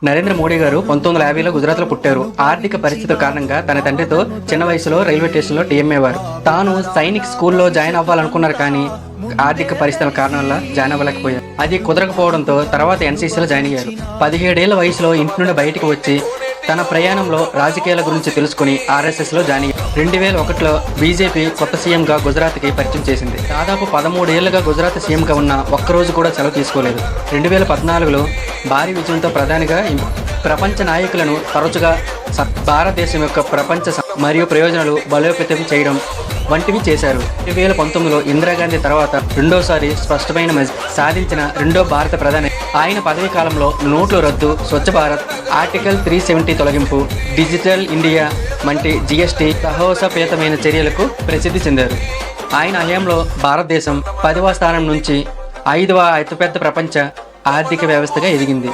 నరేంద్ర మోడీ గారు 1950లో గుజరాత్లో పుట్టారు. ఆర్థిక పరిస్థితుల కారణంగా తన తండ్రితో చిన్న వయసులో రైల్వే స్టేషన్లో టీఎంఏవారు. తాను సైనిక్ స్కూల్లో జాయిన్ అవ్వాలనుకున్నారు, కానీ ఆర్థిక పరిస్థితుల కారణం వల్ల జాయిన్ అవ్వలేకపోయారు. అది కుదరకపోవడంతో తర్వాత ఎన్సీసీలో జాయిన్ అయ్యారు. 17 ఏళ్ల వయసులో ఇంటి నుండి బయటకు వచ్చి తన ప్రయాణంలో రాజకీయాల గురించి తెలుసుకుని ఆర్ఎస్ఎస్లో జాయిన్ అయ్యారు. 2001లో బీజేపీ కొత్త సీఎంగా గుజరాత్కి పరిచయం చేసింది. దాదాపు 13 ఏళ్లుగా గుజరాత్ సీఎంగా ఉన్న ఒక్కరోజు కూడా సెలవు తీసుకోలేదు. 2014లో భారీ విజయంతో ప్రధానిగా ప్రపంచ నాయకులను తరచుగా భారతదేశం యొక్క ప్రపంచ మరియు ప్రయోజనాలు బలోపేతం చేయడం వంటివి చేశారు. 2019లో ఇందిరాగాంధీ తర్వాత రెండోసారి స్పష్టమైన సాధించిన రెండో భారత ప్రధాని. ఆయన పదవీ కాలంలో నోట్ల రద్దు, స్వచ్ఛ భారత్, ఆర్టికల్ 370 తొలగింపు, డిజిటల్ ఇండియా వంటి జీఎస్టీ సాహసోపేతమైన చర్యలకు ప్రసిద్ధి చెందారు. ఆయన హయాంలో భారతదేశం 10వ స్థానం నుంచి 5వ అతిపెద్ద ప్రపంచ ఆర్థిక వ్యవస్థగా ఎదిగింది.